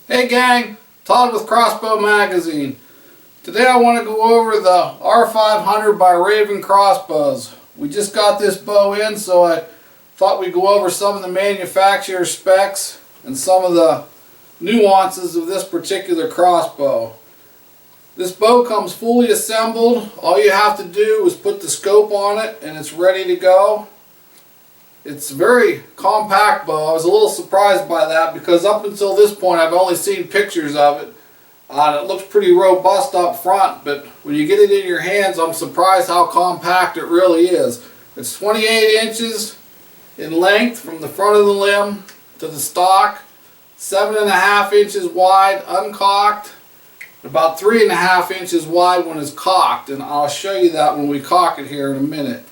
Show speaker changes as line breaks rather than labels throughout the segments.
Hey gang, Todd with Crossbow Magazine. Today I want to go over the R500 by Ravin Crossbows. We just got this bow in, so I thought we'd go over some of the manufacturer specs and some of the nuances of this particular crossbow. This bow comes fully assembled. All you have to do is put the scope on it and it's ready to go. It's a very compact bow. I was a little surprised by that because up until this point I've only seen pictures of it. It looks pretty robust up front, but when you get it in your hands I'm surprised how compact it really is. It's 28 inches in length from the front of the limb to the stock, 7.5 inches wide uncocked, about 3.5 inches wide when it's cocked, and I'll show you that when we cock it here in a minute.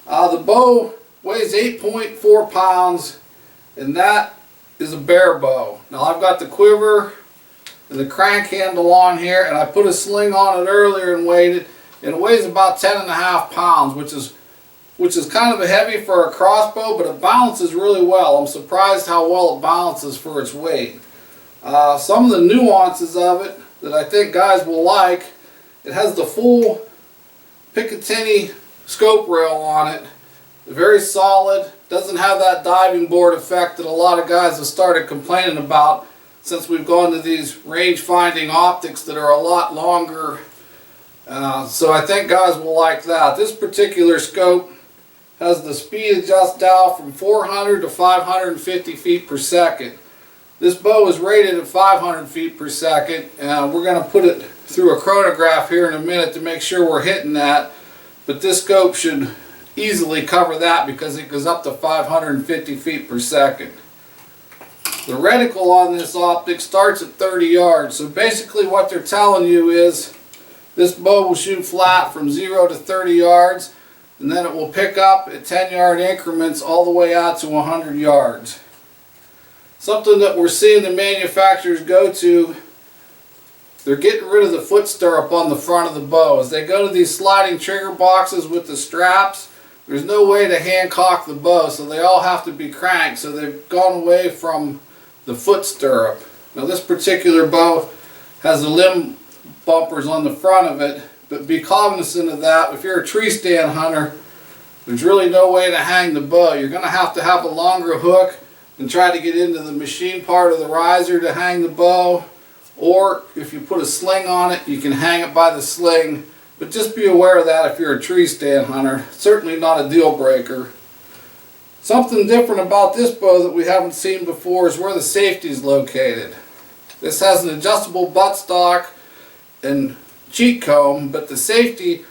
The bow weighs 8.4 pounds, and that is a bare bow. Now I've got the quiver and the crank handle on here, and I put a sling on it earlier and weighed it, and it weighs about 10.5 pounds, which is kind of heavy for a crossbow, but it balances really well. I'm surprised how well it balances for its weight. Some of the nuances of it that I think guys will like: it has the full Picatinny scope rail on it. Very solid, doesn't have that diving board effect that a lot of guys have started complaining about since we've gone to these range finding optics that are a lot longer. So I think guys will like that. This particular scope has the speed adjust dial from 400 to 550 feet per second. This bow is rated at 500 feet per second, and we're going to put it through a chronograph here in a minute to make sure we're hitting that, but this scope should easily cover that because it goes up to 550 feet per second. The reticle on this optic starts at 30 yards, so basically what they're telling you is this bow will shoot flat from 0 to 30 yards, and then it will pick up at 10-yard increments all the way out to 100 yards. Something that we're seeing the manufacturers go to, they're getting rid of the foot stirrup on the front of the bow. As they go to these sliding trigger boxes with the straps, there's no way to hand cock the bow, so they all have to be cranked, so they've gone away from the foot stirrup. Now this particular bow has the limb bumpers on the front of it, but be cognizant of that. If you're a tree stand hunter, there's really no way to hang the bow. You're going to have a longer hook and try to get into the machine part of the riser to hang the bow, or if you put a sling on it, you can hang it by the sling. But just be aware of that if you're a tree stand hunter. Certainly not a deal breaker. Something different about this bow that we haven't seen before is where the safety is located. This has an adjustable buttstock and cheek comb, but the safety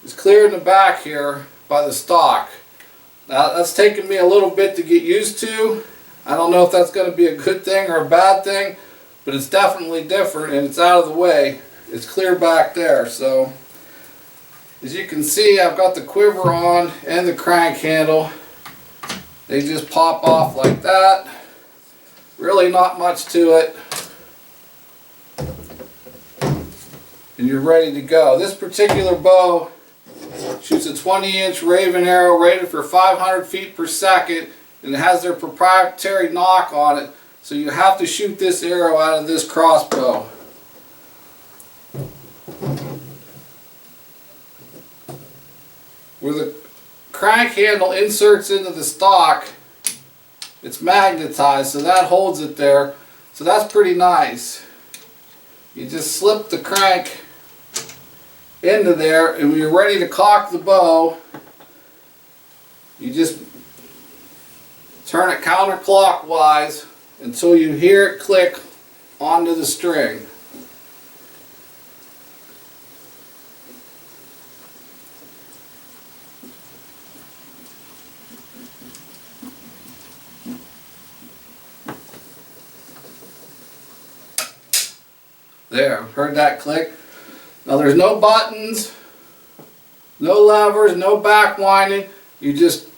is clear in the back here by the stock. Now that's taken me a little bit to get used to. I don't know if that's going to be a good thing or a bad thing, but it's definitely different and it's out of the way. It's clear back there. So as you can see, I've got the quiver on and the crank handle. They just pop off like that. Really not much to it. And you're ready to go. This particular bow shoots a 20-inch Ravin arrow rated for 500 feet per second, and it has their proprietary knock on it, so you have to shoot this arrow out of this crossbow. Where the crank handle inserts into the stock, it's magnetized, so that holds it there. So that's pretty nice. You just slip the crank into there, and when you're ready to cock the bow, you just turn it counterclockwise until you hear it click onto the string. There, heard that click? Now there's no buttons, no levers, no back winding. You just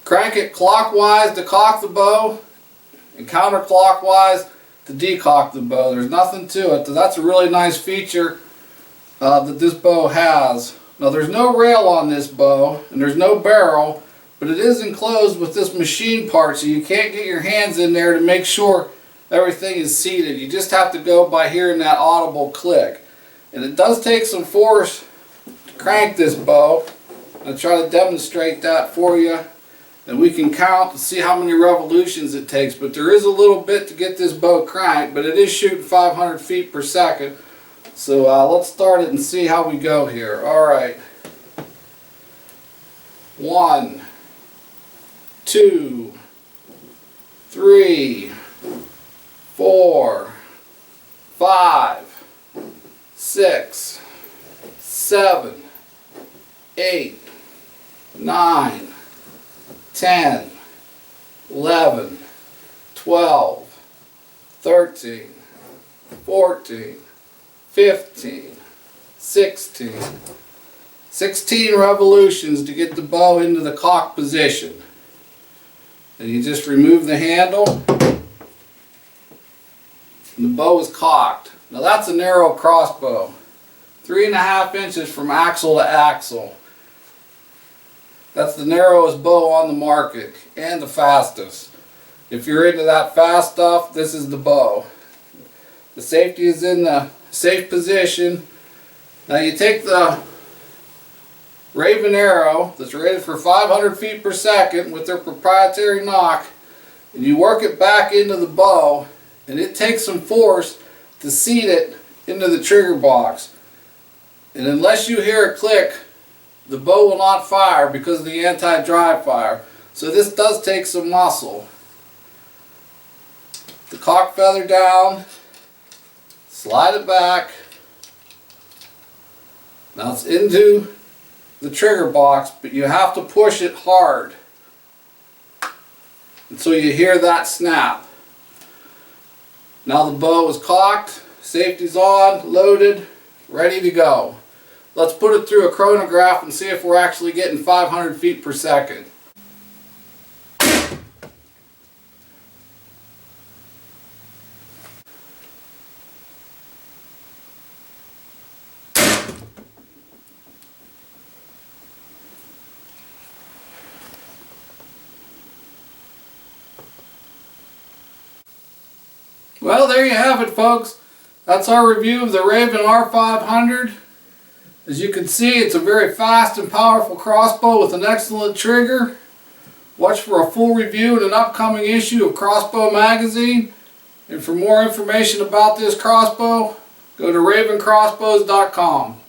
crank it clockwise to cock the bow and counterclockwise to decock the bow. There's nothing to it. So that's a really nice feature that this bow has. Now there's no rail on this bow and there's no barrel, but it is enclosed with this machine part, so you can't get your hands in there to make sure everything is seated. You just have to go by hearing that audible click. And it does take some force to crank this bow. I'll try to demonstrate that for you. And we can count to see how many revolutions it takes. But there is a little bit to get this bow cranked, but it is shooting 500 feet per second. So let's start it and see how we go here. Alright. 1, 2, 3, 4, 5, 6, 7, 8, 9, 10, 11, 12, 13, 14, 15, 16. 16 revolutions to get the bow into the cock position. And you just remove the handle and the bow is cocked. Now that's a narrow crossbow. 3.5 inches from axle to axle. That's the narrowest bow on the market and the fastest. If you're into that fast stuff, this is the bow. The safety is in the safe position. Now you take the Ravin arrow that's rated for 500 feet per second with their proprietary nock, and you work it back into the bow, and it takes some force to seat it into the trigger box. And unless you hear a click, the bow will not fire because of the anti-dry fire. So this does take some muscle. The cock feather down, slide it back. Now it's into the trigger box, but you have to push it hard until you hear that snap. Now the bow is cocked, safety's on, loaded, ready to go. Let's put it through a chronograph and see if we're actually getting 500 feet per second. Well, there you have it, folks. That's our review of the Ravin R500. As you can see, it's a very fast and powerful crossbow with an excellent trigger. Watch for a full review in an upcoming issue of Crossbow Magazine. And for more information about this crossbow, go to ravincrossbows.com.